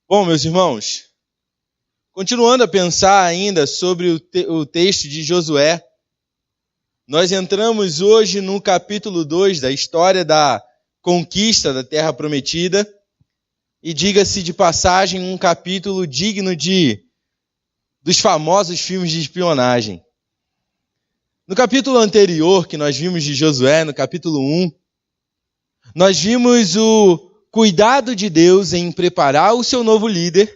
Bom, meus irmãos, continuando a pensar ainda sobre o texto de Josué, nós entramos hoje no capítulo 2 da história da conquista da Terra Prometida, e diga-se de passagem, um capítulo digno dos famosos filmes de espionagem. No capítulo anterior que nós vimos de Josué, no capítulo 1, nós vimos o cuidado de Deus em preparar o seu novo líder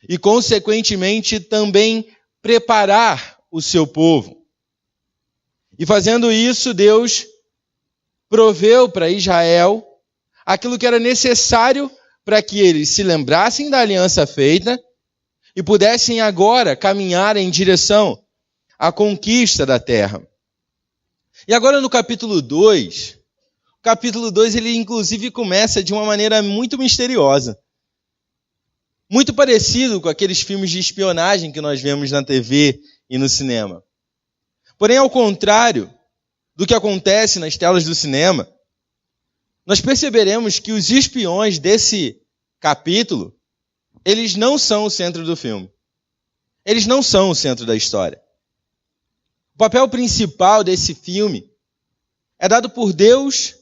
e, consequentemente, também preparar o seu povo. E fazendo isso, Deus proveu para Israel aquilo que era necessário para que eles se lembrassem da aliança feita e pudessem agora caminhar em direção à conquista da terra. E agora no capítulo 2, ele inclusive começa de uma maneira muito misteriosa. Muito parecido com aqueles filmes de espionagem que nós vemos na TV e no cinema. Porém, ao contrário do que acontece nas telas do cinema, nós perceberemos que os espiões desse capítulo, eles não são o centro do filme. Eles não são o centro da história. O papel principal desse filme é dado por Deus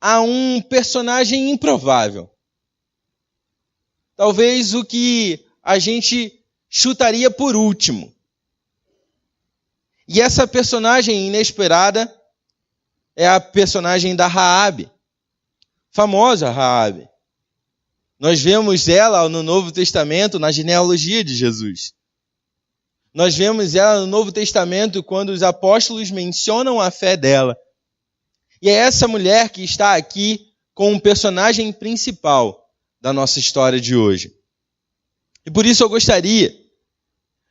a um personagem improvável. Talvez o que a gente chutaria por último. E essa personagem inesperada é a personagem da Raabe, famosa Raabe. Nós vemos ela no Novo Testamento, na genealogia de Jesus. Nós vemos ela no Novo Testamento quando os apóstolos mencionam a fé dela. E é essa mulher que está aqui com o personagem principal da nossa história de hoje. E por isso eu gostaria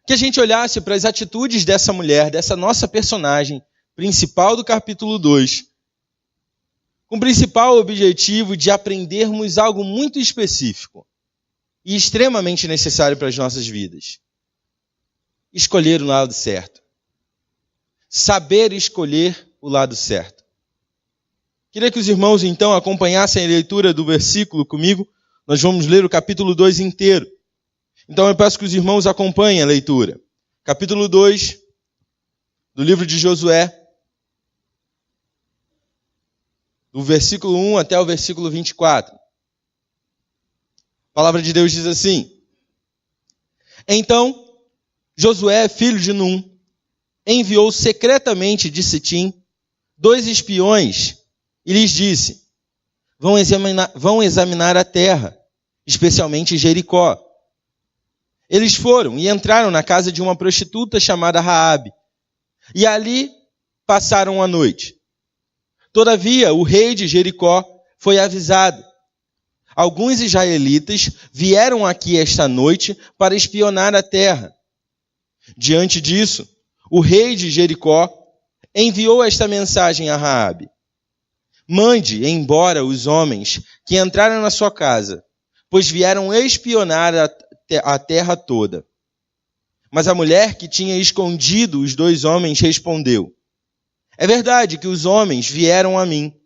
que a gente olhasse para as atitudes dessa mulher, dessa nossa personagem principal do capítulo 2, com o principal objetivo de aprendermos algo muito específico e extremamente necessário para as nossas vidas. Escolher o lado certo. Saber escolher o lado certo. Queria que os irmãos, então, acompanhassem a leitura do versículo comigo. Nós vamos ler o capítulo 2 inteiro. Então eu peço que os irmãos acompanhem a leitura. Capítulo 2 do livro de Josué, do versículo 1 até o versículo 24. A palavra de Deus diz assim: Então Josué, filho de Num, enviou secretamente de Sitim 2 espiões e lhes disse: Vão examinar a terra, especialmente Jericó. Eles foram e entraram na casa de uma prostituta chamada Raabe, e ali passaram a noite. Todavia, o rei de Jericó foi avisado. Alguns israelitas vieram aqui esta noite para espionar a terra. Diante disso, o rei de Jericó enviou esta mensagem a Raabe: Mande embora os homens que entraram na sua casa, pois vieram espionar a terra toda. Mas a mulher que tinha escondido os 2 homens respondeu: É verdade que os homens vieram a mim,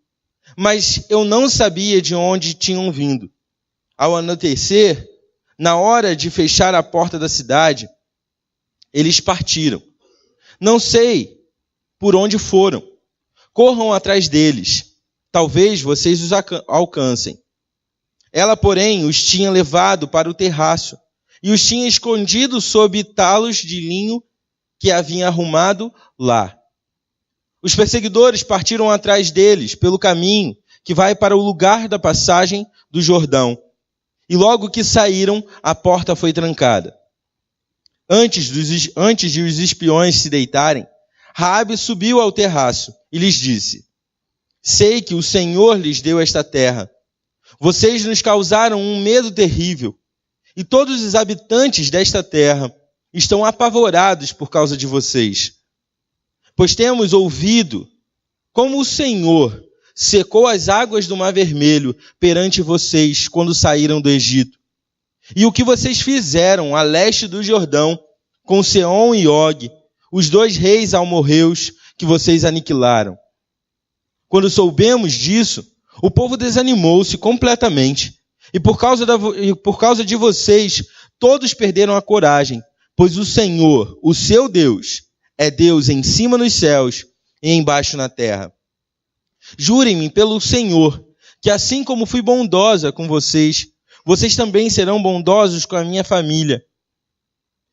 mas eu não sabia de onde tinham vindo. Ao anoitecer, na hora de fechar a porta da cidade, eles partiram. Não sei por onde foram. Corram atrás deles. Talvez vocês os alcancem. Ela, porém, os tinha levado para o terraço e os tinha escondido sob talos de linho que havia arrumado lá. Os perseguidores partiram atrás deles pelo caminho que vai para o lugar da passagem do Jordão. E logo que saíram, a porta foi trancada. Antes de os espiões se deitarem, Raabe subiu ao terraço e lhes disse: Sei que o Senhor lhes deu esta terra. Vocês nos causaram um medo terrível, e todos os habitantes desta terra estão apavorados por causa de vocês. Pois temos ouvido como o Senhor secou as águas do Mar Vermelho perante vocês quando saíram do Egito, e o que vocês fizeram a leste do Jordão com Seom e Og, os 2 reis amorreus que vocês aniquilaram. Quando soubemos disso, o povo desanimou-se completamente E por causa de vocês, todos perderam a coragem, pois o Senhor, o seu Deus, é Deus em cima nos céus e embaixo na terra. Jurem-me pelo Senhor, que assim como fui bondosa com vocês, vocês também serão bondosos com a minha família.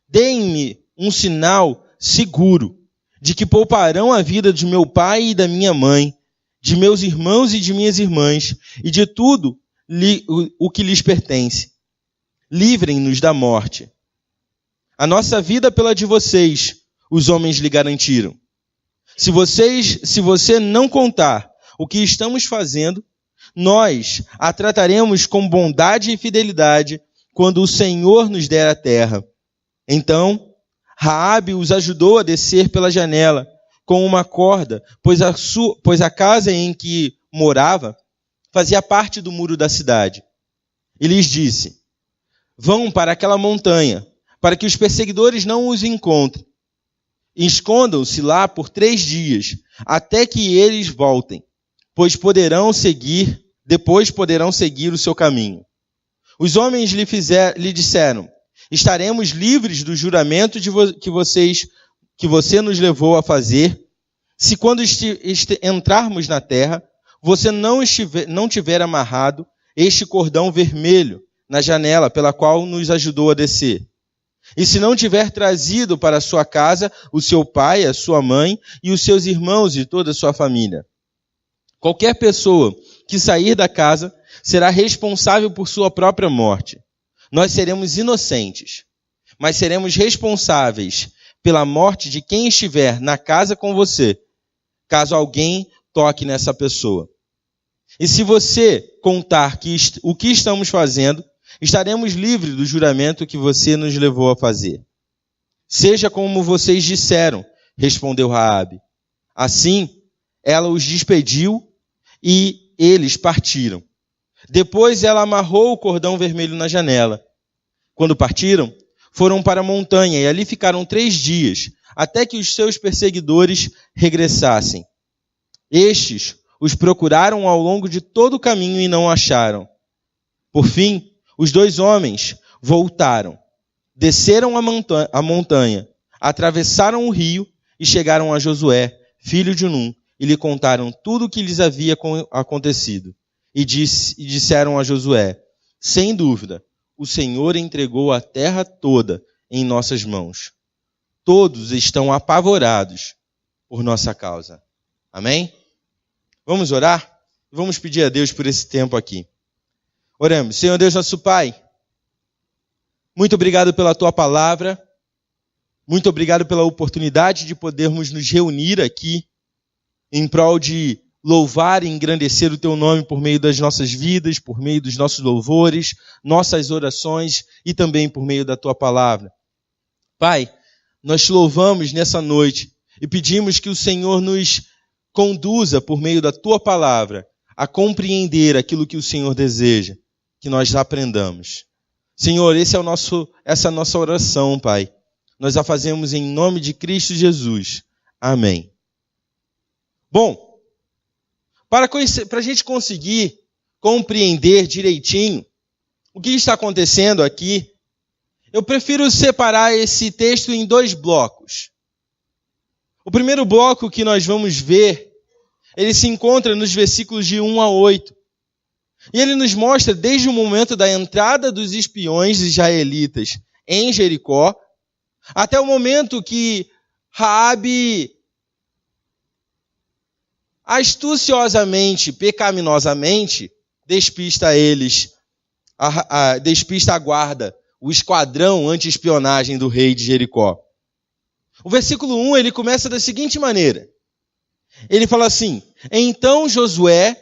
Deem-me um sinal seguro de que pouparão a vida de meu pai e da minha mãe, de meus irmãos e de minhas irmãs, e de tudo o que lhes pertence. Livrem-nos da morte. A nossa vida pela de vocês, os homens lhe garantiram. Se você não contar o que estamos fazendo, nós a trataremos com bondade e fidelidade quando o Senhor nos der a terra. Então, Raabe os ajudou a descer pela janela com uma corda, pois a casa em que morava fazia parte do muro da cidade. E lhes disse: vão para aquela montanha, para que os perseguidores não os encontrem. Escondam-se lá por 3 dias, até que eles voltem, pois depois poderão seguir o seu caminho. Os homens lhe disseram: estaremos livres do juramento que você nos levou a fazer, se quando entrarmos na terra, você não tiver amarrado este cordão vermelho na janela pela qual nos ajudou a descer. E se não tiver trazido para a sua casa o seu pai, a sua mãe e os seus irmãos e toda a sua família. Qualquer pessoa que sair da casa será responsável por sua própria morte. Nós seremos inocentes, mas seremos responsáveis pela morte de quem estiver na casa com você, caso alguém toque nessa pessoa. E se você contar o que estamos fazendo, estaremos livres do juramento que você nos levou a fazer. Seja como vocês disseram, respondeu Raabe. Assim, ela os despediu e eles partiram. Depois ela amarrou o cordão vermelho na janela. Quando partiram, foram para a montanha e ali ficaram 3 dias, até que os seus perseguidores regressassem. Estes os procuraram ao longo de todo o caminho e não acharam. Por fim, os 2 homens voltaram, desceram a montanha, atravessaram o rio e chegaram a Josué, filho de Num, e lhe contaram tudo o que lhes havia acontecido. E disseram a Josué: sem dúvida, o Senhor entregou a terra toda em nossas mãos. Todos estão apavorados por nossa causa. Amém? Vamos orar? Vamos pedir a Deus por esse tempo aqui. Oremos. Senhor Deus, nosso Pai, muito obrigado pela Tua palavra, muito obrigado pela oportunidade de podermos nos reunir aqui em prol de louvar e engrandecer o Teu nome por meio das nossas vidas, por meio dos nossos louvores, nossas orações e também por meio da Tua palavra. Pai, nós Te louvamos nessa noite e pedimos que o Senhor nos conduza por meio da Tua palavra a compreender aquilo que o Senhor deseja, que nós aprendamos. Senhor, essa é a nossa oração, Pai. Nós a fazemos em nome de Cristo Jesus. Amém. Bom, para a gente conseguir compreender direitinho o que está acontecendo aqui, eu prefiro separar esse texto em 2 blocos. O primeiro bloco que nós vamos ver, ele se encontra nos versículos de 1 a 8. E ele nos mostra desde o momento da entrada dos espiões israelitas em Jericó, até o momento que Raabe astuciosamente, pecaminosamente, despista a guarda, o esquadrão anti-espionagem do rei de Jericó. O versículo 1, ele começa da seguinte maneira. Ele fala assim: então Josué,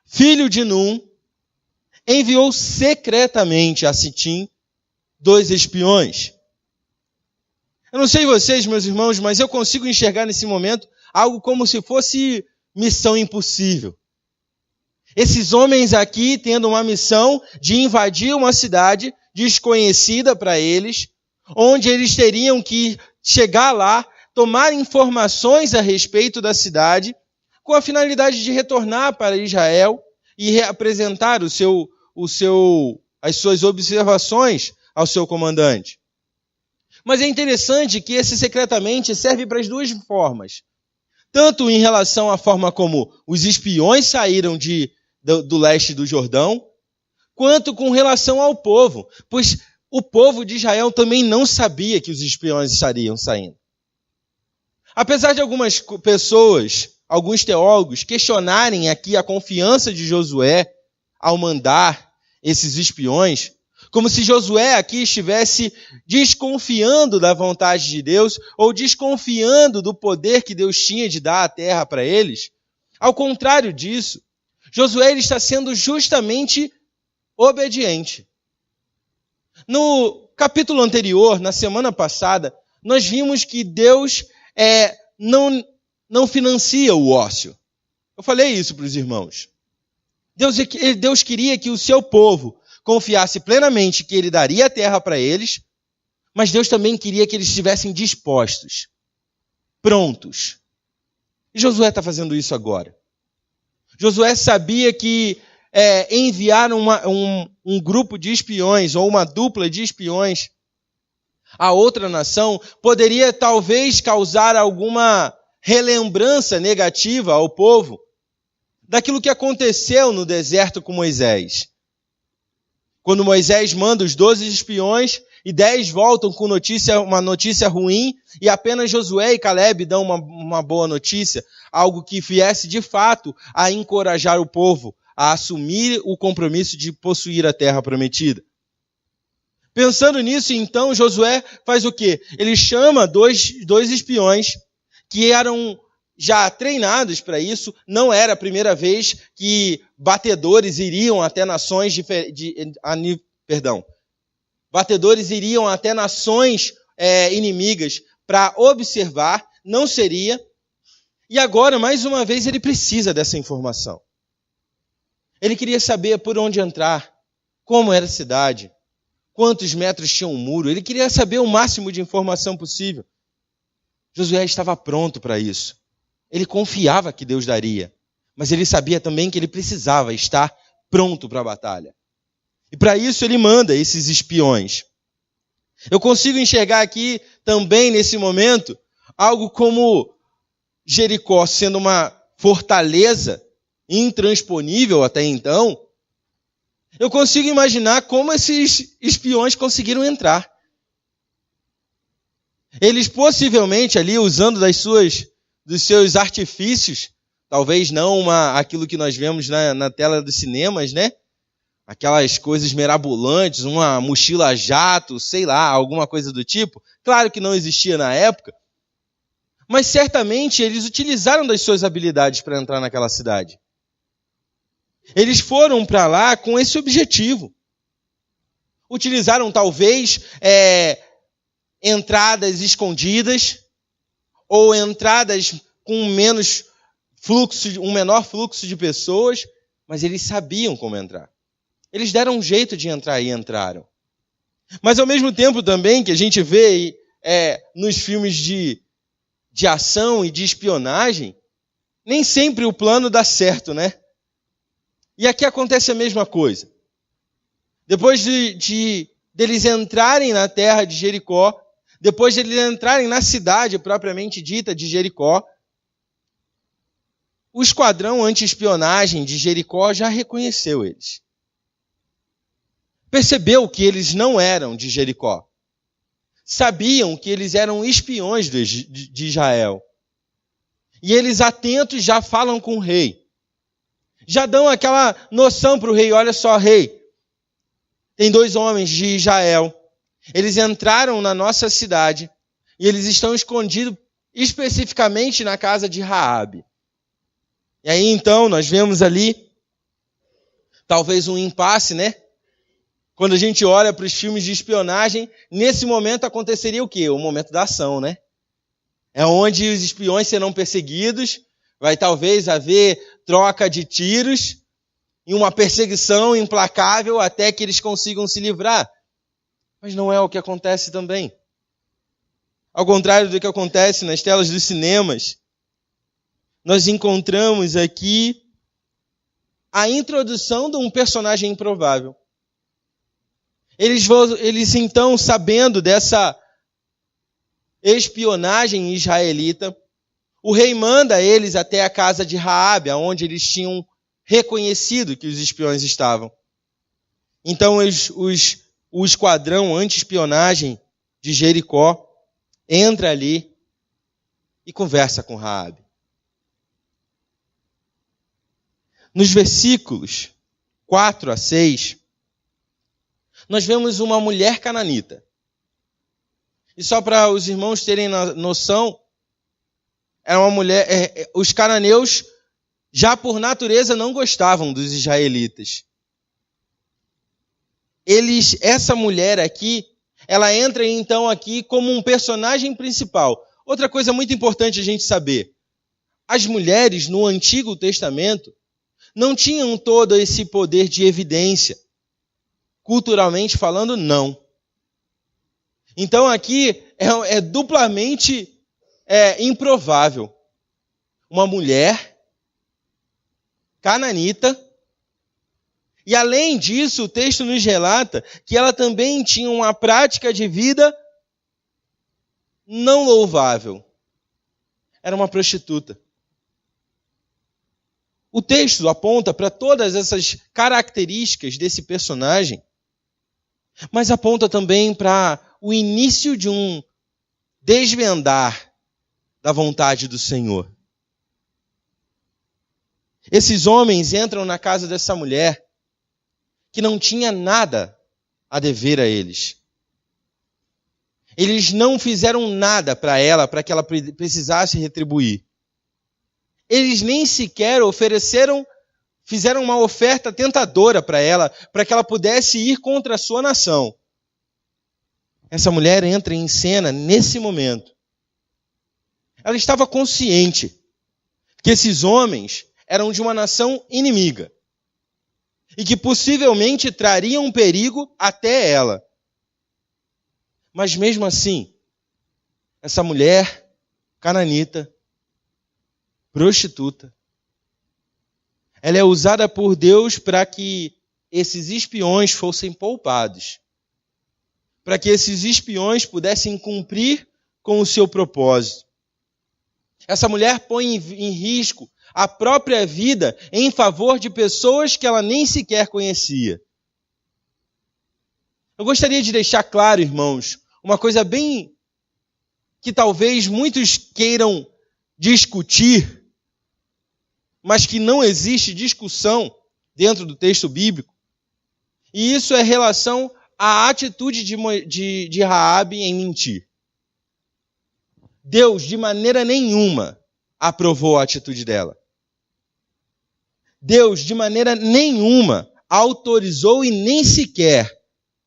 filho de Num, enviou secretamente a Sitim 2 espiões. Eu não sei vocês, meus irmãos, mas eu consigo enxergar nesse momento algo como se fosse missão impossível. Esses homens aqui tendo uma missão de invadir uma cidade desconhecida para eles, onde eles teriam que chegar lá, tomar informações a respeito da cidade, com a finalidade de retornar para Israel e reapresentar o as suas observações ao seu comandante. Mas é interessante que esse secretamente serve para as duas formas. Tanto em relação à forma como os espiões saíram do leste do Jordão, quanto com relação ao povo, pois o povo de Israel também não sabia que os espiões estariam saindo. Apesar de algumas pessoas, alguns teólogos, questionarem aqui a confiança de Josué ao mandar esses espiões, como se Josué aqui estivesse desconfiando da vontade de Deus ou desconfiando do poder que Deus tinha de dar a terra para eles. Ao contrário disso, Josué ele está sendo justamente obediente. No capítulo anterior, na semana passada, nós vimos que Deus não financia o ócio. Eu falei isso para os irmãos. Deus queria que o seu povo confiasse plenamente que ele daria a terra para eles, mas Deus também queria que eles estivessem dispostos, prontos. E Josué está fazendo isso agora. Josué sabia que enviar um grupo de espiões ou uma dupla de espiões a outra nação poderia talvez causar alguma relembrança negativa ao povo daquilo que aconteceu no deserto com Moisés. Quando Moisés manda os 12 espiões e 10 voltam com uma notícia ruim e apenas Josué e Caleb dão uma boa notícia, algo que viesse de fato a encorajar o povo a assumir o compromisso de possuir a terra prometida. Pensando nisso, então, Josué faz o quê? Ele chama dois espiões que eram já treinados para isso. Não era a primeira vez que batedores iriam até nações batedores iriam até nações inimigas para observar. Não seria. E agora, mais uma vez, ele precisa dessa informação. Ele queria saber por onde entrar, como era a cidade, quantos metros tinha um muro. Ele queria saber o máximo de informação possível. Josué estava pronto para isso. Ele confiava que Deus daria, mas ele sabia também que ele precisava estar pronto para a batalha. E para isso ele manda esses espiões. Eu consigo enxergar aqui também, nesse momento, algo como Jericó sendo uma fortaleza intransponível até então. Eu consigo imaginar como esses espiões conseguiram entrar. Eles possivelmente ali, usando dos seus artifícios, talvez não aquilo que nós vemos na tela dos cinemas, né? Aquelas coisas mirabolantes, uma mochila a jato, sei lá, alguma coisa do tipo. Claro que não existia na época, mas certamente eles utilizaram das suas habilidades para entrar naquela cidade. Eles foram para lá com esse objetivo. Utilizaram talvez entradas escondidas ou entradas com um menor fluxo de pessoas, mas eles sabiam como entrar. Eles deram um jeito de entrar e entraram. Mas ao mesmo tempo também que a gente vê nos filmes de ação e de espionagem, nem sempre o plano dá certo, né? E aqui acontece a mesma coisa. Depois deles entrarem na terra de Jericó, depois deles entrarem na cidade propriamente dita de Jericó, o esquadrão anti-espionagem de Jericó já reconheceu eles. Percebeu que eles não eram de Jericó. Sabiam que eles eram espiões de Israel. E eles, atentos, já falam com o rei. Já dão aquela noção para o rei: olha só, rei, tem 2 homens de Israel. Eles entraram na nossa cidade e eles estão escondidos especificamente na casa de Raabe. E aí, então, nós vemos ali talvez um impasse, né? Quando a gente olha para os filmes de espionagem, nesse momento aconteceria o quê? O momento da ação, né? É onde os espiões serão perseguidos, vai talvez haver troca de tiros e uma perseguição implacável até que eles consigam se livrar. Mas não é o que acontece também. Ao contrário do que acontece nas telas dos cinemas, nós encontramos aqui a introdução de um personagem improvável. Eles então, sabendo dessa espionagem israelita, o rei manda eles até a casa de Raabe, onde eles tinham reconhecido que os espiões estavam. Então o esquadrão anti-espionagem de Jericó entra ali e conversa com Raabe. Nos versículos 4 a 6, nós vemos uma mulher cananita. E só para os irmãos terem noção, era uma mulher. Os cananeus, já por natureza, não gostavam dos israelitas. Essa mulher aqui, ela entra então aqui como um personagem principal. Outra coisa muito importante a gente saber: as mulheres no Antigo Testamento não tinham todo esse poder de evidência. Culturalmente falando, não. Então aqui é duplamente improvável. Uma mulher cananita, e além disso, o texto nos relata que ela também tinha uma prática de vida não louvável. Era uma prostituta. O texto aponta para todas essas características desse personagem, mas aponta também para o início de um desvendar da vontade do Senhor. Esses homens entram na casa dessa mulher que não tinha nada a dever a eles. Eles não fizeram nada para ela, para que ela precisasse retribuir. Eles nem sequer fizeram uma oferta tentadora para ela, para que ela pudesse ir contra a sua nação. Essa mulher entra em cena nesse momento. Ela estava consciente que esses homens eram de uma nação inimiga e que possivelmente trariam um perigo até ela. Mas mesmo assim, essa mulher cananita, prostituta, ela é usada por Deus para que esses espiões fossem poupados, para que esses espiões pudessem cumprir com o seu propósito. Essa mulher põe em risco a própria vida em favor de pessoas que ela nem sequer conhecia. Eu gostaria de deixar claro, irmãos, uma coisa bem que talvez muitos queiram discutir, mas que não existe discussão dentro do texto bíblico. E isso é em relação à atitude de Raabe em mentir. Deus, de maneira nenhuma, aprovou a atitude dela. Deus, de maneira nenhuma, autorizou e nem sequer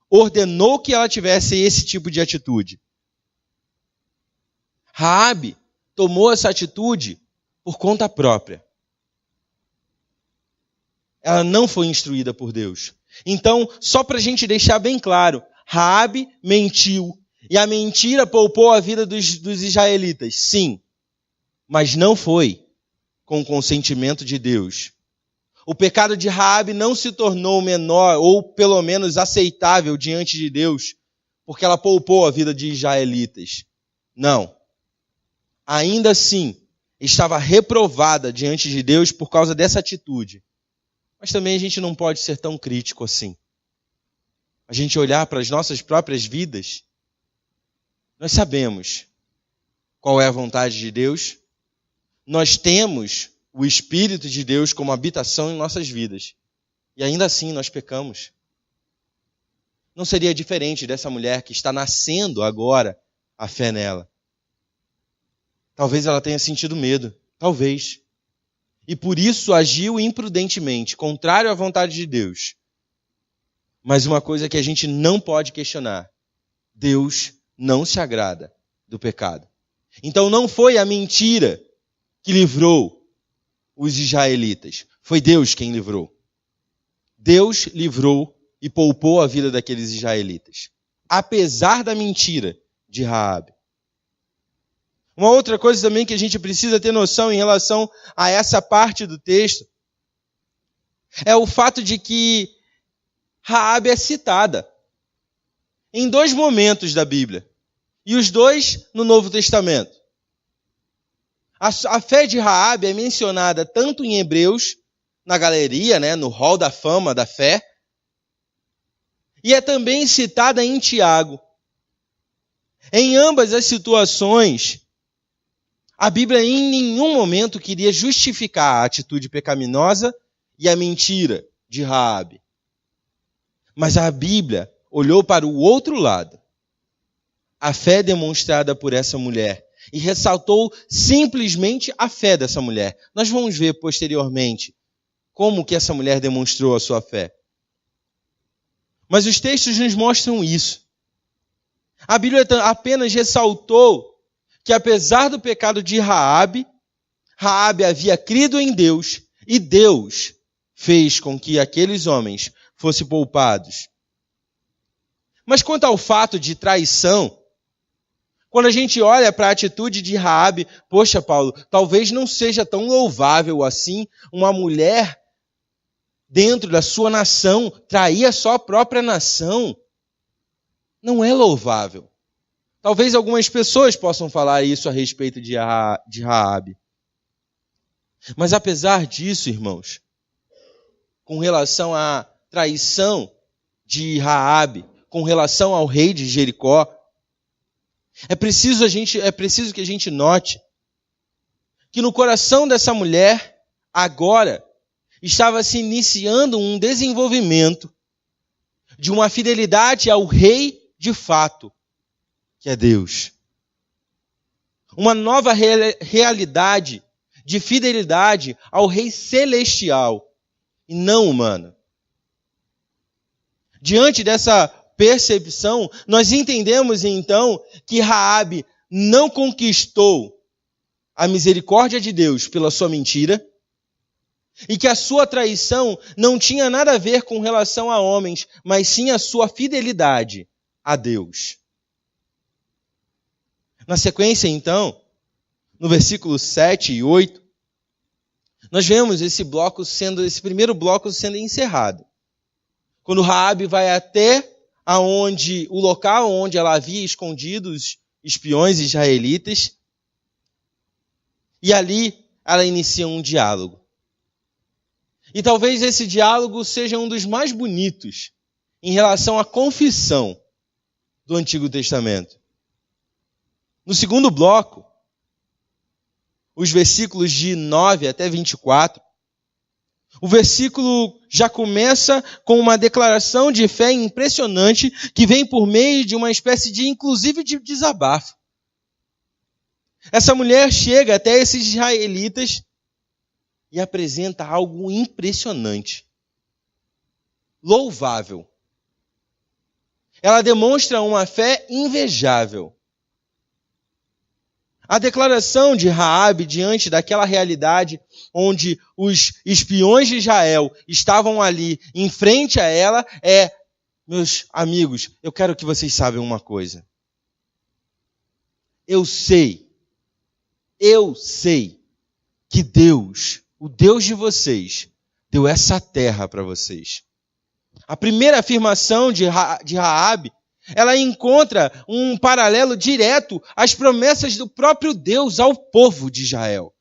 ordenou que ela tivesse esse tipo de atitude. Raabe tomou essa atitude por conta própria. Ela não foi instruída por Deus. Então, só para a gente deixar bem claro, Raabe mentiu. E a mentira poupou a vida dos israelitas. Sim, mas não foi com o consentimento de Deus. O pecado de Raabe não se tornou menor, ou pelo menos aceitável diante de Deus, porque ela poupou a vida de israelitas. Não. Ainda assim, estava reprovada diante de Deus por causa dessa atitude. Mas também a gente não pode ser tão crítico assim. A gente olhar para as nossas próprias vidas, nós sabemos qual é a vontade de Deus, nós temos o Espírito de Deus como habitação em nossas vidas, e ainda assim nós pecamos. Não seria diferente dessa mulher que está nascendo agora a fé nela. Talvez ela tenha sentido medo, talvez. E por isso agiu imprudentemente, contrário à vontade de Deus. Mas uma coisa que a gente não pode questionar: Deus não se agrada do pecado. Então não foi a mentira que livrou os israelitas. Foi Deus quem livrou. Deus livrou e poupou a vida daqueles israelitas, apesar da mentira de Raabe. Uma outra coisa também que a gente precisa ter noção em relação a essa parte do texto é o fato de que Raabe é citada em 2 momentos da Bíblia, e os 2 no Novo Testamento. A fé de Raabe é mencionada tanto em Hebreus, na galeria, no hall da fama da fé, e é também citada em Tiago. Em ambas as situações, a Bíblia em nenhum momento queria justificar a atitude pecaminosa e a mentira de Raabe. Mas a Bíblia olhou para o outro lado, a fé demonstrada por essa mulher, e ressaltou simplesmente a fé dessa mulher. Nós vamos ver posteriormente como que essa mulher demonstrou a sua fé. Mas os textos nos mostram isso. A Bíblia apenas ressaltou que apesar do pecado de Raabe havia crido em Deus, e Deus fez com que aqueles homens fossem poupados. Mas quanto ao fato de traição, quando a gente olha para a atitude de Raabe, poxa, Paulo, talvez não seja tão louvável assim uma mulher dentro da sua nação trair a sua própria nação. Não é louvável. Talvez algumas pessoas possam falar isso a respeito de Raabe. Mas apesar disso, irmãos, com relação à traição de Raabe, com relação ao rei de Jericó, é preciso que a gente note que no coração dessa mulher, agora, estava se iniciando um desenvolvimento de uma fidelidade ao rei de fato, que é Deus. Uma nova realidade de fidelidade ao rei celestial e não humana. Diante dessa percepção, nós entendemos então que Raabe não conquistou a misericórdia de Deus pela sua mentira e que a sua traição não tinha nada a ver com relação a homens, mas sim a sua fidelidade a Deus. Na sequência, então, no versículo 7 e 8, nós vemos esse primeiro bloco sendo encerrado. Quando Raabe vai até o local onde ela havia escondido os espiões israelitas, e ali ela inicia um diálogo. E talvez esse diálogo seja um dos mais bonitos em relação à confissão do Antigo Testamento. No segundo bloco, os versículos de 9 até 24, o versículo já começa com uma declaração de fé impressionante que vem por meio de uma espécie de, inclusive, de desabafo. Essa mulher chega até esses israelitas e apresenta algo impressionante, louvável. Ela demonstra uma fé invejável. A declaração de Raabe diante daquela realidade onde os espiões de Israel estavam ali em frente a ela é: meus amigos, eu quero que vocês saibam uma coisa. Eu sei que Deus, o Deus de vocês, deu essa terra para vocês. A primeira afirmação de Raabe, ela encontra um paralelo direto às promessas do próprio Deus ao povo de Israel.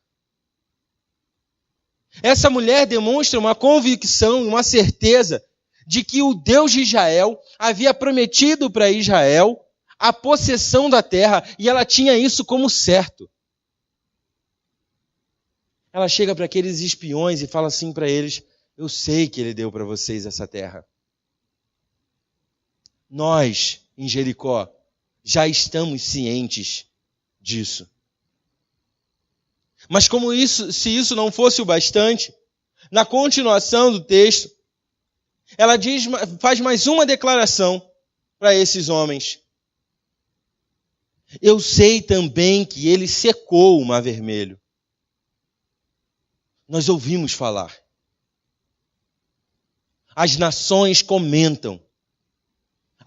Essa mulher demonstra uma convicção, uma certeza de que o Deus de Israel havia prometido para Israel a possessão da terra e ela tinha isso como certo. Ela chega para aqueles espiões e fala assim para eles: eu sei que ele deu para vocês essa terra. Nós, em Jericó, já estamos cientes disso. Mas se isso não fosse o bastante, na continuação do texto, ela faz mais uma declaração para esses homens. Eu sei também que ele secou o Mar Vermelho. Nós ouvimos falar. As nações comentam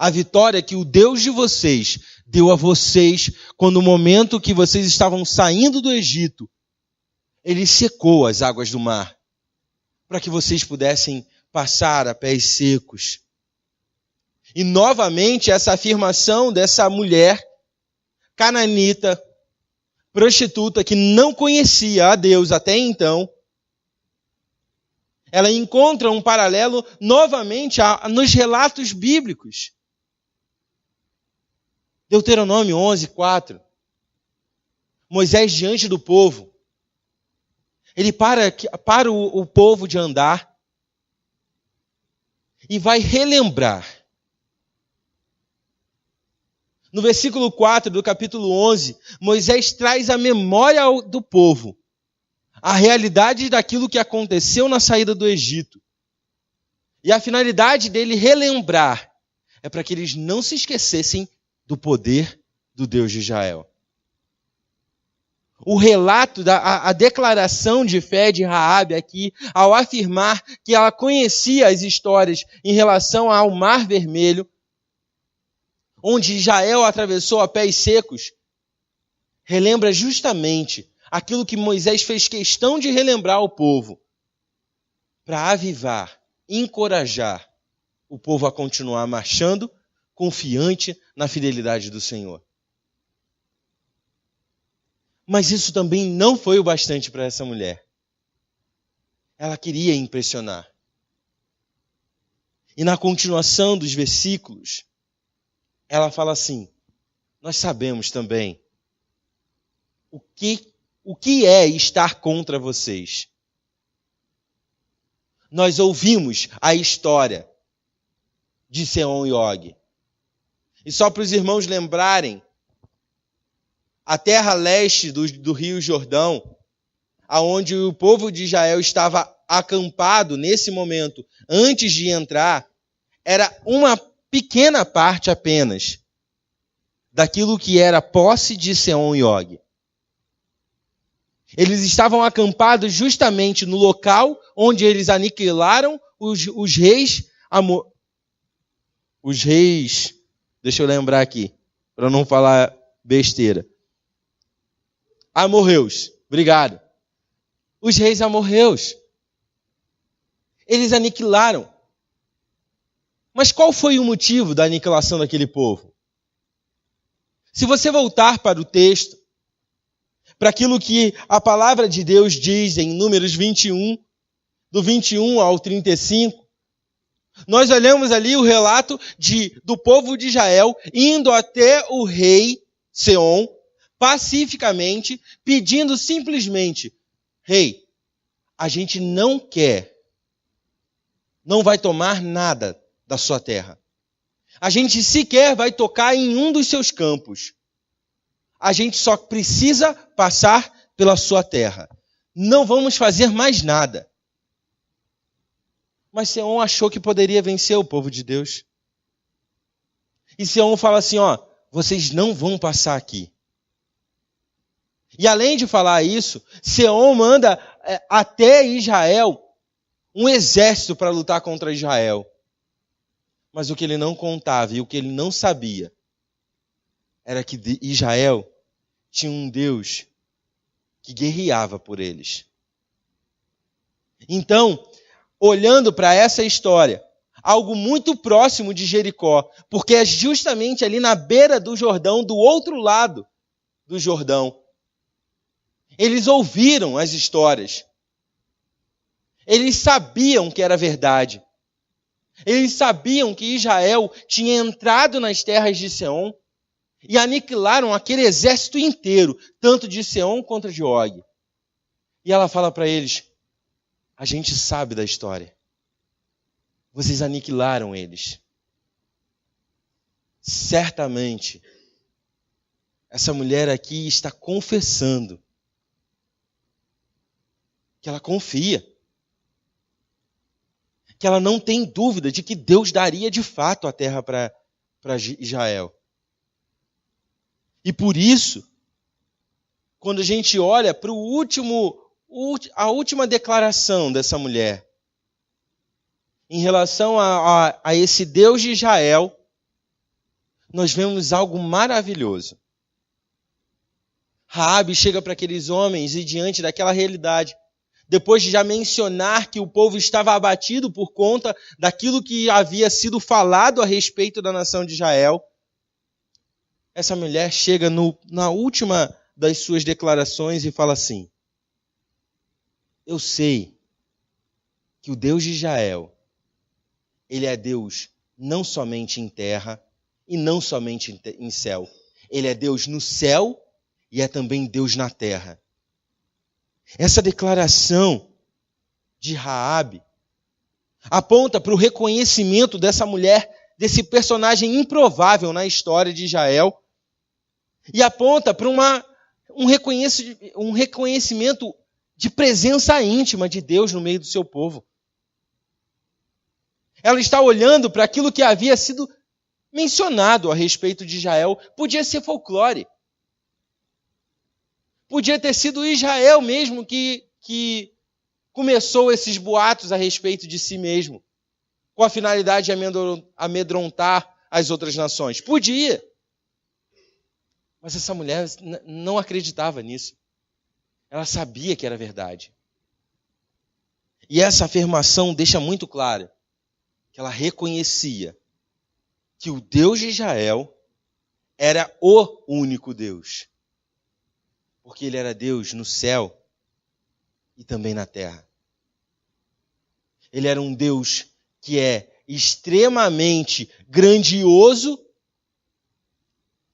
a vitória que o Deus de vocês deu a vocês quando no momento que vocês estavam saindo do Egito, ele secou as águas do mar para que vocês pudessem passar a pés secos. E novamente essa afirmação dessa mulher cananita, prostituta, que não conhecia a Deus até então, ela encontra um paralelo novamente nos relatos bíblicos. Deuteronômio 11:4. Moisés diante do povo. Ele para o povo de andar e vai relembrar. No versículo 4 do capítulo 11, Moisés traz à memória do povo a realidade daquilo que aconteceu na saída do Egito. E a finalidade dele relembrar é para que eles não se esquecessem do poder do Deus de Israel. O relato, a declaração de fé de Raabe aqui, ao afirmar que ela conhecia as histórias em relação ao Mar Vermelho, onde Israel atravessou a pés secos, relembra justamente aquilo que Moisés fez questão de relembrar ao povo, para avivar, encorajar o povo a continuar marchando, confiante na fidelidade do Senhor. Mas isso também não foi o bastante para essa mulher. Ela queria impressionar. E na continuação dos versículos, ela fala assim: nós sabemos também o que é estar contra vocês. Nós ouvimos a história de Seom e Og. E só para os irmãos lembrarem, a terra leste do Rio Jordão, aonde o povo de Israel estava acampado nesse momento, antes de entrar, era uma pequena parte apenas daquilo que era posse de Seom e Og. Eles estavam acampados justamente no local onde eles aniquilaram os reis, deixa eu lembrar aqui, para não falar besteira. Amorreus, obrigado. Os reis amorreus. Eles aniquilaram. Mas qual foi o motivo da aniquilação daquele povo? Se você voltar para o texto, para aquilo que a palavra de Deus diz em Números 21, do 21 ao 35, nós olhamos ali o relato do povo de Israel indo até o rei Seom, pacificamente, pedindo simplesmente: rei, a gente não vai tomar nada da sua terra. A gente sequer vai tocar em um dos seus campos. A gente só precisa passar pela sua terra. Não vamos fazer mais nada. Mas Seom achou que poderia vencer o povo de Deus. E Seom fala assim: vocês não vão passar aqui. E além de falar isso, Seom manda até Israel um exército para lutar contra Israel. Mas o que ele não contava e o que ele não sabia era que Israel tinha um Deus que guerreava por eles. Então, olhando para essa história, algo muito próximo de Jericó, porque é justamente ali na beira do Jordão, do outro lado do Jordão. Eles ouviram as histórias. Eles sabiam que era verdade. Eles sabiam que Israel tinha entrado nas terras de Seom e aniquilaram aquele exército inteiro, tanto de Seom quanto de Og. E ela fala para eles: a gente sabe da história. Vocês aniquilaram eles. Certamente, essa mulher aqui está confessando que ela confia, que ela não tem dúvida de que Deus daria de fato a terra para Israel. E por isso, quando a gente olha para a última declaração dessa mulher, em relação a esse Deus de Israel, nós vemos algo maravilhoso. Raabe chega para aqueles homens e diante daquela realidade, depois de já mencionar que o povo estava abatido por conta daquilo que havia sido falado a respeito da nação de Israel, essa mulher chega na última das suas declarações e fala assim: eu sei que o Deus de Israel, ele é Deus não somente em terra e não somente em céu. Ele é Deus no céu e é também Deus na terra. Essa declaração de Raabe aponta para o reconhecimento dessa mulher, desse personagem improvável na história de Israel, e aponta para um reconhecimento de presença íntima de Deus no meio do seu povo. Ela está olhando para aquilo que havia sido mencionado a respeito de Israel. Podia ser folclore. Podia ter sido Israel mesmo que começou esses boatos a respeito de si mesmo, com a finalidade de amedrontar as outras nações. Podia. Mas essa mulher não acreditava nisso. Ela sabia que era verdade. E essa afirmação deixa muito claro que ela reconhecia que o Deus de Israel era o único Deus. Porque ele era Deus no céu e também na terra. Ele era um Deus que é extremamente grandioso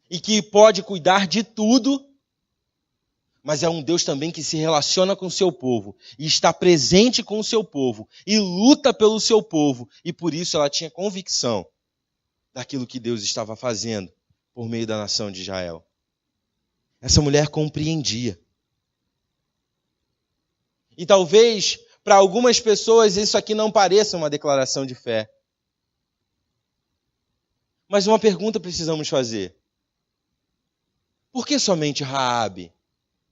e que pode cuidar de tudo, mas é um Deus também que se relaciona com o seu povo e está presente com o seu povo e luta pelo seu povo, e por isso ela tinha convicção daquilo que Deus estava fazendo por meio da nação de Israel. Essa mulher compreendia. E talvez para algumas pessoas isso aqui não pareça uma declaração de fé. Mas uma pergunta precisamos fazer: por que somente Raabe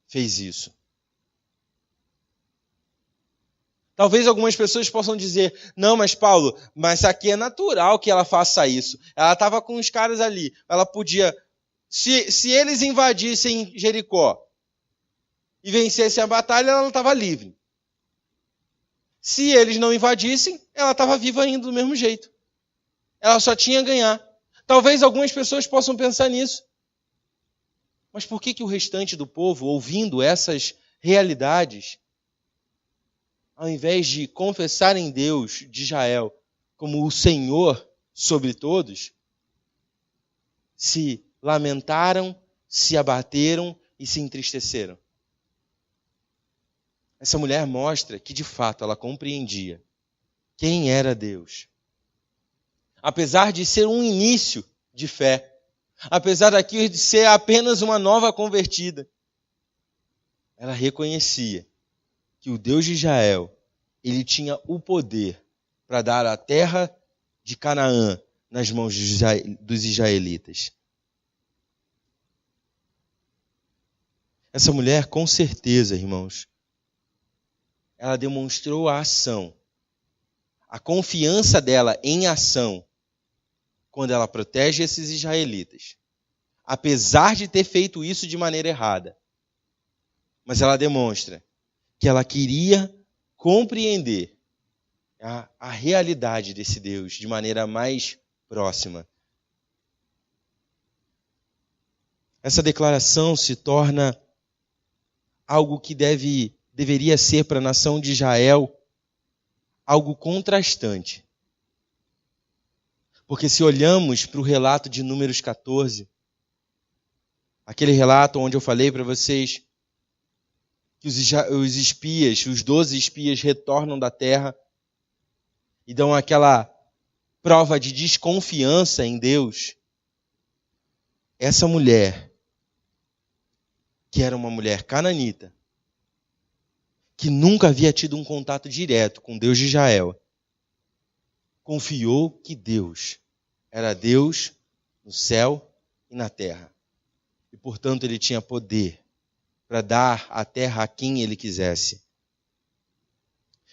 fez isso? Talvez algumas pessoas possam dizer: não, mas Paulo, mas aqui é natural que ela faça isso. Ela estava com os caras ali. Ela podia, se eles invadissem Jericó e vencessem a batalha, ela estava livre. Se eles não invadissem, ela estava viva ainda do mesmo jeito. Ela só tinha a ganhar. Talvez algumas pessoas possam pensar nisso. Mas por que o restante do povo, ouvindo essas realidades, ao invés de confessarem Deus de Israel como o Senhor sobre todos, se lamentaram, se abateram e se entristeceram? Essa mulher mostra que, de fato, ela compreendia quem era Deus. Apesar de ser um início de fé, apesar daquilo de ser apenas uma nova convertida, ela reconhecia que o Deus de Israel, ele tinha o poder para dar a terra de Canaã nas mãos dos israelitas. Essa mulher, com certeza, irmãos, ela demonstrou a ação, a confiança dela em ação, quando ela protege esses israelitas. Apesar de ter feito isso de maneira errada. Mas ela demonstra que ela queria compreender a realidade desse Deus de maneira mais próxima. Essa declaração se torna algo que deveria ser para a nação de Israel algo contrastante. Porque se olhamos para o relato de Números 14, aquele relato onde eu falei para vocês que os espias, os 12 espias retornam da terra e dão aquela prova de desconfiança em Deus, essa mulher, que era uma mulher cananita, que nunca havia tido um contato direto com Deus de Israel, confiou que Deus era Deus no céu e na terra. E, portanto, ele tinha poder para dar a terra a quem ele quisesse.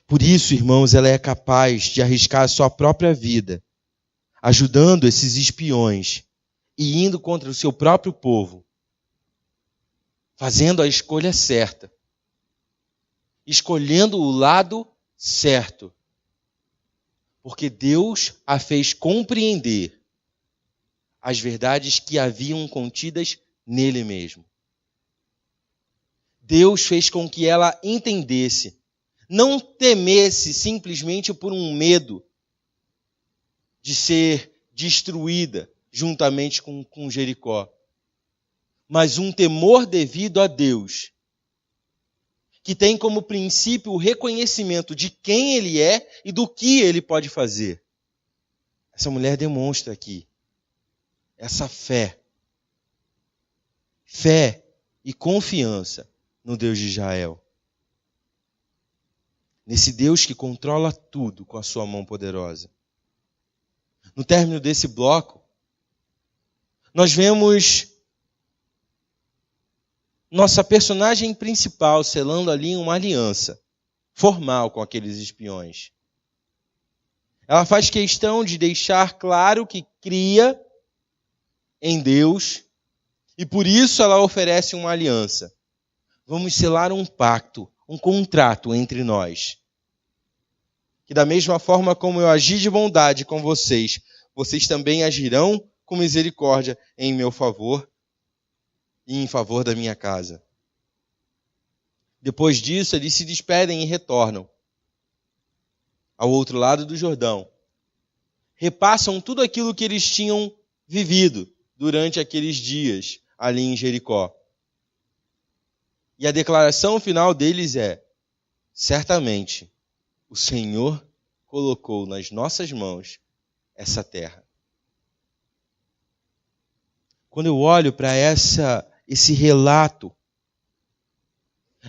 Por isso, irmãos, ela é capaz de arriscar a sua própria vida, ajudando esses espiões e indo contra o seu próprio povo, fazendo a escolha certa. escolhendo o lado certo. Porque Deus a fez compreender as verdades que haviam contidas nele mesmo. Deus fez com que ela entendesse, não temesse simplesmente por um medo de ser destruída juntamente com Jericó, mas um temor devido a Deus, que tem como princípio o reconhecimento de quem Ele é e do que Ele pode fazer. Essa mulher demonstra aqui essa fé e confiança no Deus de Israel. Nesse Deus que controla tudo com a sua mão poderosa. No término desse bloco, nós vemos nossa personagem principal selando ali uma aliança formal com aqueles espiões. Ela faz questão de deixar claro que cria em Deus e por isso ela oferece uma aliança. Vamos selar um pacto, um contrato entre nós. Que da mesma forma como eu agi de bondade com vocês, vocês também agirão com misericórdia em meu favor e em favor da minha casa. Depois disso, eles se despedem e retornam ao outro lado do Jordão. Repassam tudo aquilo que eles tinham vivido durante aqueles dias ali em Jericó. E a declaração final deles é: certamente o Senhor colocou nas nossas mãos essa terra. Quando eu olho para esse relato,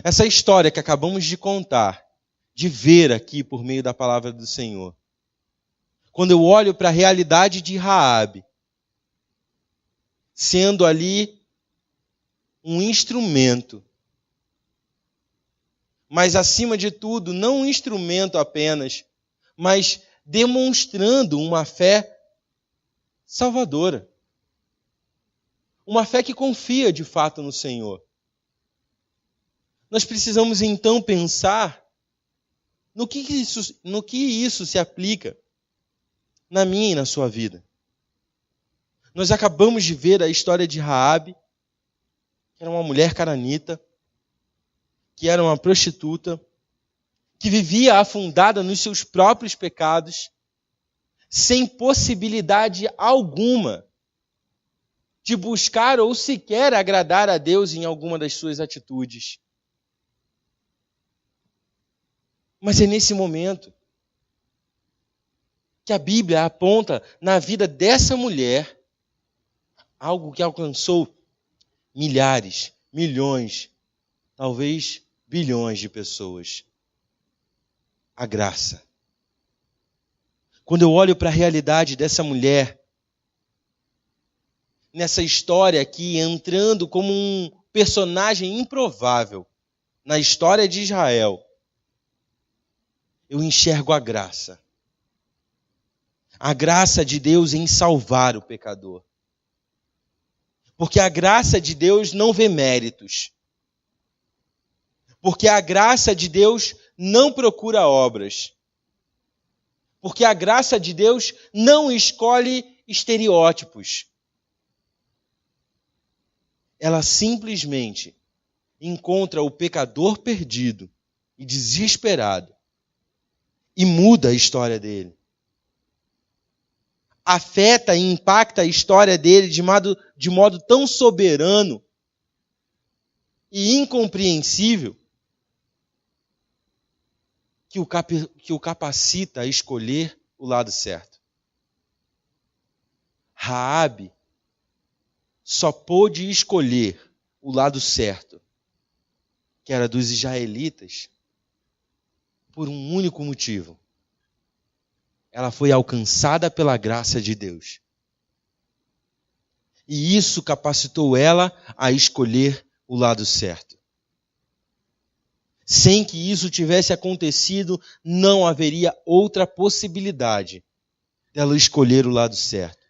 essa história que acabamos de contar, de ver aqui por meio da palavra do Senhor, quando eu olho para a realidade de Raabe, sendo ali um instrumento, mas acima de tudo, não um instrumento apenas, mas demonstrando uma fé salvadora. Uma fé que confia de fato no Senhor. Nós precisamos então pensar no que isso se aplica na minha e na sua vida. Nós acabamos de ver a história de Raabe, que era uma mulher cananita, que era uma prostituta, que vivia afundada nos seus próprios pecados, sem possibilidade alguma de buscar ou sequer agradar a Deus em alguma das suas atitudes. Mas é nesse momento que a Bíblia aponta na vida dessa mulher algo que alcançou milhares, milhões, talvez bilhões de pessoas. A graça. Quando eu olho para a realidade dessa mulher, nessa história aqui, entrando como um personagem improvável na história de Israel, eu enxergo a graça. A graça de Deus em salvar o pecador. Porque a graça de Deus não vê méritos. Porque a graça de Deus não procura obras. Porque a graça de Deus não escolhe estereótipos. Ela simplesmente encontra o pecador perdido e desesperado e muda a história dele. Afeta e impacta a história dele de modo tão soberano e incompreensível que o capacita a escolher o lado certo. Raabe só pôde escolher o lado certo, que era dos israelitas, por um único motivo. Ela foi alcançada pela graça de Deus. E isso capacitou ela a escolher o lado certo. Sem que isso tivesse acontecido, não haveria outra possibilidade dela escolher o lado certo.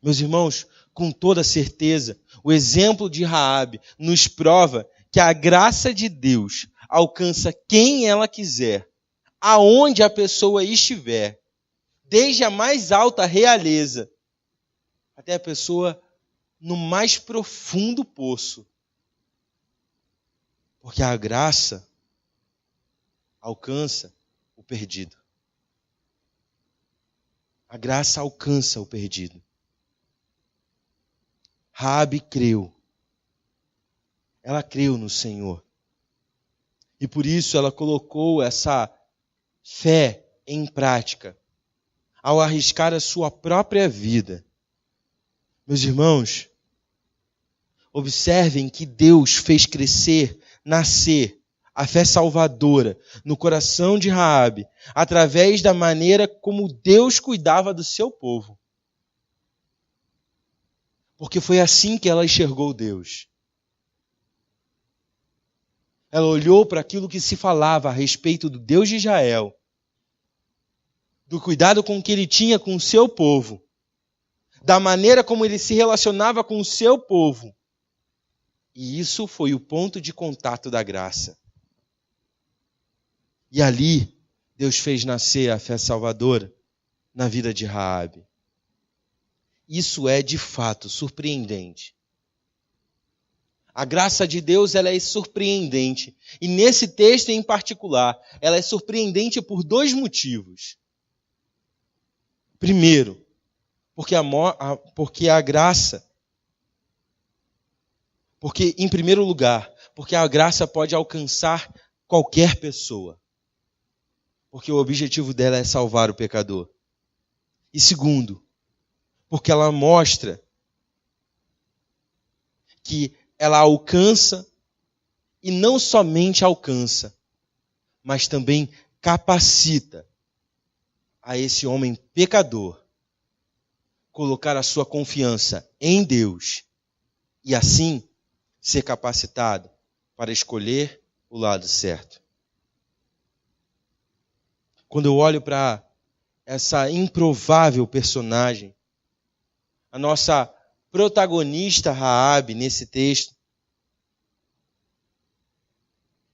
Meus irmãos, com toda certeza, o exemplo de Raabe nos prova que a graça de Deus alcança quem ela quiser, aonde a pessoa estiver, desde a mais alta realeza até a pessoa no mais profundo poço. Porque a graça alcança o perdido. A graça alcança o perdido. Raabe creu. Ela creu no Senhor. E por isso ela colocou essa fé em prática, ao arriscar a sua própria vida. Meus irmãos, observem que Deus fez crescer, nascer a fé salvadora no coração de Raabe, através da maneira como Deus cuidava do seu povo. Porque foi assim que ela enxergou Deus. Ela olhou para aquilo que se falava a respeito do Deus de Israel, do cuidado com que ele tinha com o seu povo, da maneira como ele se relacionava com o seu povo. E isso foi o ponto de contato da graça. E ali, Deus fez nascer a fé salvadora na vida de Raabe. Isso é, de fato, surpreendente. A graça de Deus, ela é surpreendente. E nesse texto em particular, ela é surpreendente por dois motivos. Primeiro, porque a graça, porque, em primeiro lugar, porque a graça pode alcançar qualquer pessoa. Porque o objetivo dela é salvar o pecador. E segundo, porque ela mostra que ela alcança, e não somente alcança, mas também capacita a esse homem pecador colocar a sua confiança em Deus e assim ser capacitado para escolher o lado certo. Quando eu olho para essa improvável personagem, a nossa protagonista Raabe nesse texto,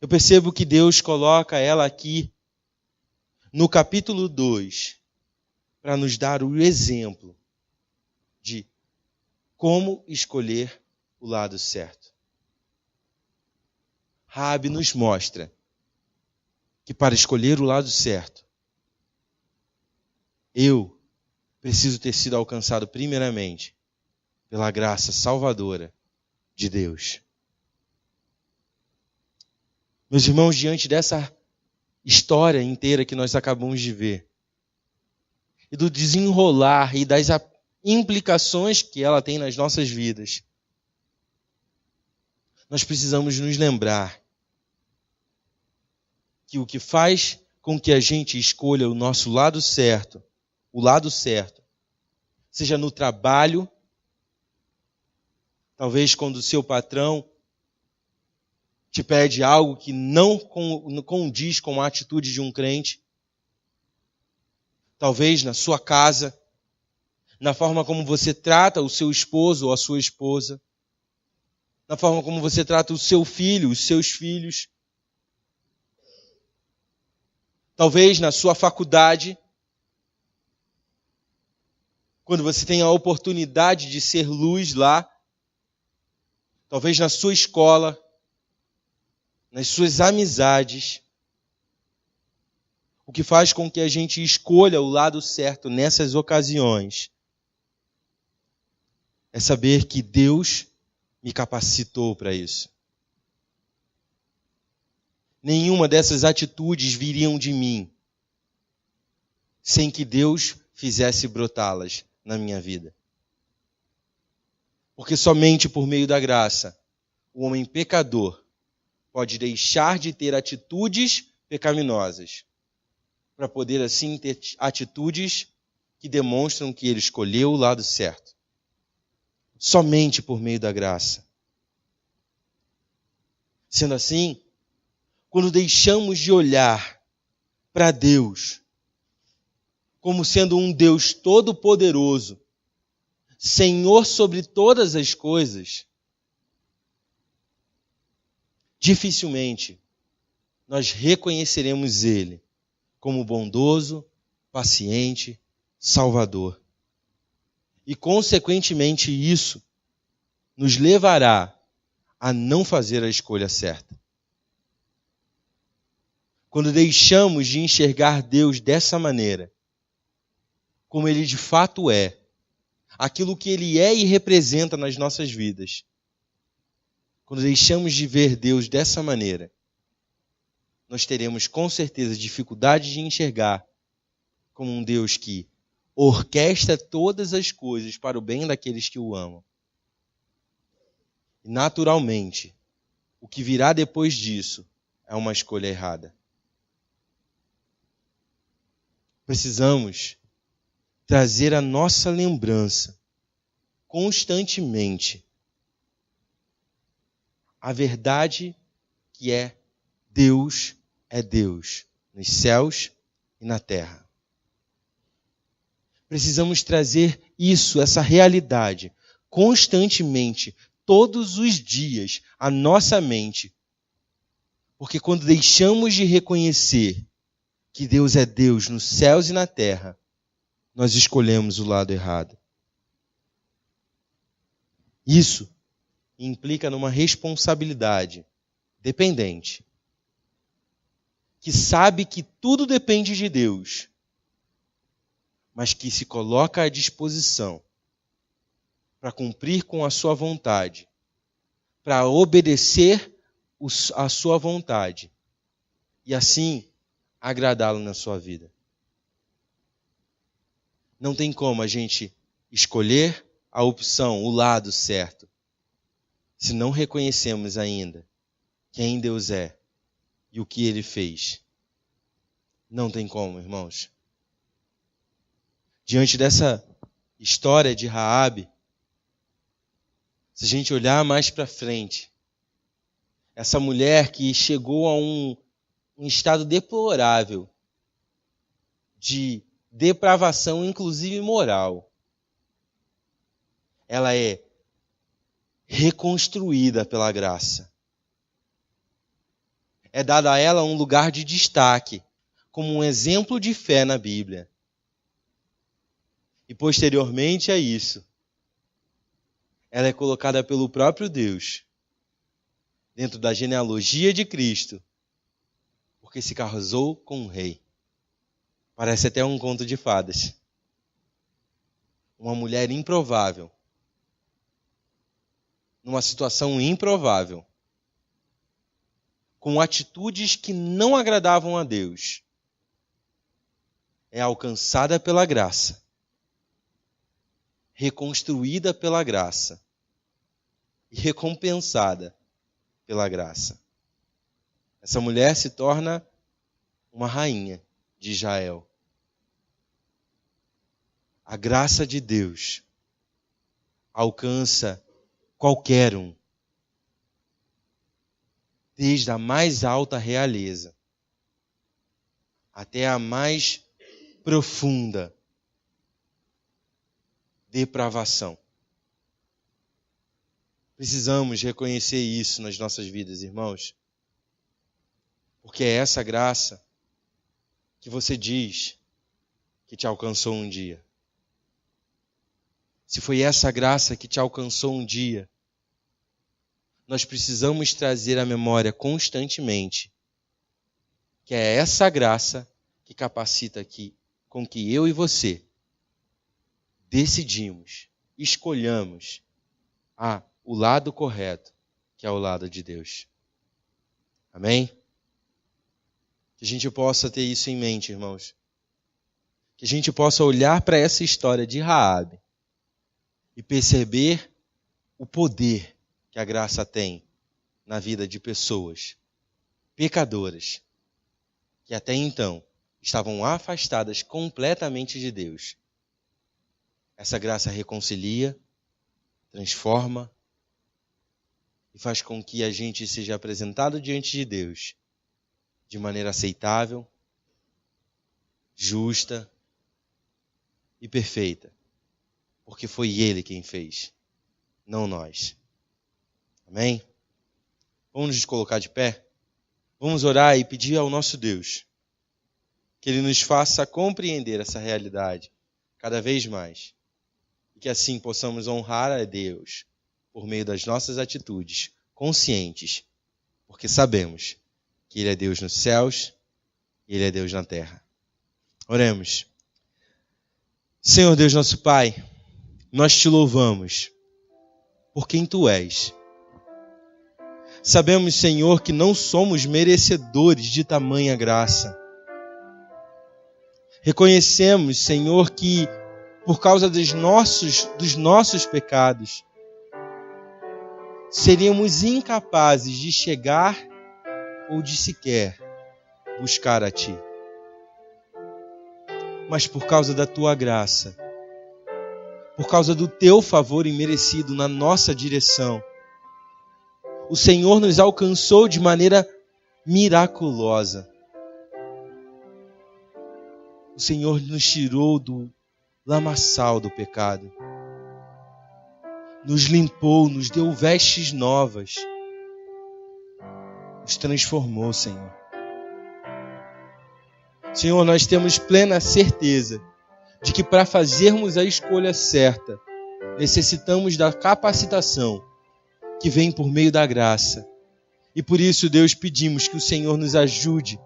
eu percebo que Deus coloca ela aqui no capítulo 2 para nos dar o exemplo de como escolher o lado certo. Raabe nos mostra que para escolher o lado certo, eu preciso ter sido alcançado primeiramente pela graça salvadora de Deus. Meus irmãos, diante dessa história inteira que nós acabamos de ver, e do desenrolar e das implicações que ela tem nas nossas vidas, nós precisamos nos lembrar que o que faz com que a gente escolha o nosso lado certo, seja no trabalho, talvez quando o seu patrão te pede algo que não condiz com a atitude de um crente, talvez na sua casa, na forma como você trata o seu esposo ou a sua esposa, na forma como você trata o seu filho, os seus filhos, talvez na sua faculdade, quando você tem a oportunidade de ser luz lá, talvez na sua escola, nas suas amizades. O que faz com que a gente escolha o lado certo nessas ocasiões é saber que Deus me capacitou para isso. Nenhuma dessas atitudes viriam de mim sem que Deus fizesse brotá-las na minha vida. Porque somente por meio da graça, o homem pecador pode deixar de ter atitudes pecaminosas, para poder assim ter atitudes que demonstram que ele escolheu o lado certo. Somente por meio da graça. Sendo assim, quando deixamos de olhar para Deus como sendo um Deus todo-poderoso, Senhor sobre todas as coisas, dificilmente nós reconheceremos Ele como bondoso, paciente, Salvador. E, consequentemente, isso nos levará a não fazer a escolha certa. Quando deixamos de enxergar Deus dessa maneira, como Ele de fato é, aquilo que Ele é e representa nas nossas vidas, quando deixamos de ver Deus dessa maneira, nós teremos com certeza dificuldade de enxergar como um Deus que orquestra todas as coisas para o bem daqueles que o amam. E, naturalmente, o que virá depois disso é uma escolha errada. Precisamos trazer a nossa lembrança constantemente a verdade que é Deus nos céus e na terra. Precisamos trazer isso, essa realidade, constantemente, todos os dias, à nossa mente. Porque quando deixamos de reconhecer que Deus é Deus nos céus e na terra, nós escolhemos o lado errado. Isso implica numa responsabilidade dependente, que sabe que tudo depende de Deus, mas que se coloca à disposição para cumprir com a sua vontade, para obedecer a sua vontade e assim agradá-lo na sua vida. Não tem como a gente escolher a opção, o lado certo, se não reconhecemos ainda quem Deus é e o que Ele fez. Não tem como, irmãos. Diante dessa história de Raabe, se a gente olhar mais para frente, essa mulher que chegou a um estado deplorável de depravação, inclusive moral, ela é reconstruída pela graça. É dado a ela um lugar de destaque, como um exemplo de fé na Bíblia. E posteriormente a isso, ela é colocada pelo próprio Deus dentro da genealogia de Cristo, porque se casou com um rei. Parece até um conto de fadas. Uma mulher improvável, numa situação improvável, com atitudes que não agradavam a Deus, é alcançada pela graça, reconstruída pela graça e recompensada pela graça. Essa mulher se torna uma rainha de Israel. A graça de Deus alcança qualquer um, desde a mais alta realeza até a mais profunda depravação. Precisamos reconhecer isso nas nossas vidas, irmãos, porque é essa graça que você diz que te alcançou um dia. Se foi essa graça que te alcançou um dia, nós precisamos trazer à memória constantemente que é essa graça que capacita com que eu e você decidimos, escolhamos o lado correto, que é o lado de Deus. Amém? Que a gente possa ter isso em mente, irmãos. Que a gente possa olhar para essa história de Raabe e perceber o poder que a graça tem na vida de pessoas pecadoras que até então estavam afastadas completamente de Deus. Essa graça reconcilia, transforma e faz com que a gente seja apresentado diante de Deus de maneira aceitável, justa e perfeita, porque foi Ele quem fez, não nós. Amém? Vamos nos colocar de pé? Vamos orar e pedir ao nosso Deus que Ele nos faça compreender essa realidade cada vez mais. E que assim possamos honrar a Deus por meio das nossas atitudes conscientes, porque sabemos que Ele é Deus nos céus e Ele é Deus na terra. Oremos. Senhor Deus nosso Pai, nós te louvamos por quem Tu és. Sabemos, Senhor, que não somos merecedores de tamanha graça. Reconhecemos, Senhor, que por causa dos nossos pecados, seríamos incapazes de chegar ou de sequer buscar a Ti. Mas por causa da Tua graça, por causa do Teu favor imerecido na nossa direção, o Senhor nos alcançou de maneira miraculosa. O Senhor nos tirou do lamaçal do pecado. Nos limpou, nos deu vestes novas. Nos transformou, Senhor. Senhor, nós temos plena certeza de que para fazermos a escolha certa, necessitamos da capacitação que vem por meio da graça. E por isso, Deus, pedimos que o Senhor nos ajude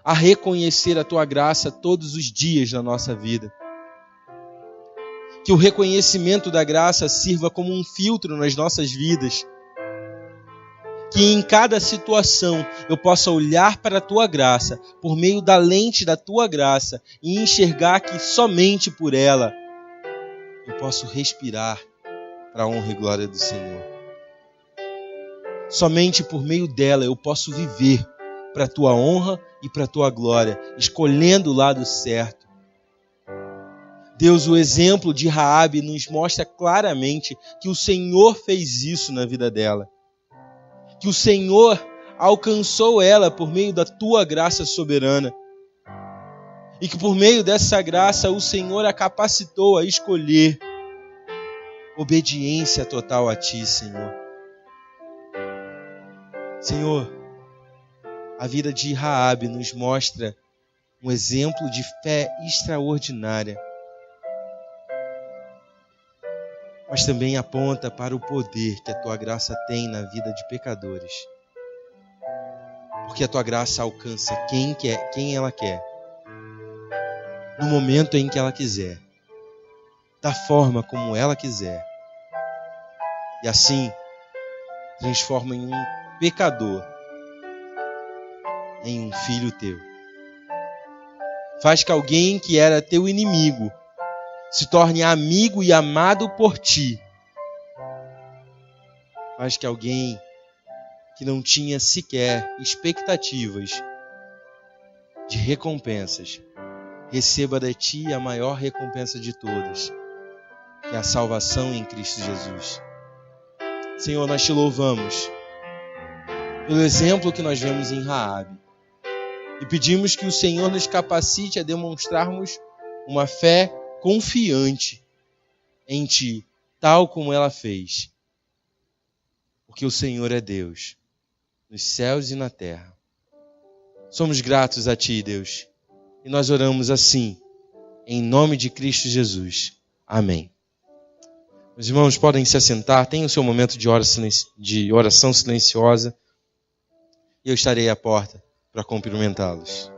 a reconhecer a Tua graça todos os dias na nossa vida. Que o reconhecimento da graça sirva como um filtro nas nossas vidas. Que em cada situação eu possa olhar para a Tua graça, por meio da lente da Tua graça, e enxergar que somente por ela eu posso respirar para a honra e glória do Senhor. Somente por meio dela eu posso viver para a Tua honra e para a Tua glória, escolhendo o lado certo. Deus, o exemplo de Raabe nos mostra claramente que o Senhor fez isso na vida dela. Que o Senhor alcançou ela por meio da Tua graça soberana. E que por meio dessa graça o Senhor a capacitou a escolher obediência total a Ti, Senhor. Senhor, a vida de Raabe nos mostra um exemplo de fé extraordinária, mas também aponta para o poder que a Tua graça tem na vida de pecadores. Porque a Tua graça alcança quem ela quer, no momento em que ela quiser, da forma como ela quiser, e assim transforma em um pecador em um filho Teu. Faz que alguém que era Teu inimigo se torne amigo e amado por Ti. Faz que alguém que não tinha sequer expectativas de recompensas receba de Ti a maior recompensa de todas, que é a salvação em Cristo Jesus. Senhor, nós Te louvamos pelo exemplo que nós vemos em Raabe e pedimos que o Senhor nos capacite a demonstrarmos uma fé confiante em Ti, tal como ela fez. Porque o Senhor é Deus, nos céus e na terra. Somos gratos a Ti, Deus, e nós oramos assim, em nome de Cristo Jesus. Amém. Os irmãos podem se assentar, tenham o seu momento de oração silenciosa, e eu estarei à porta para cumprimentá-los.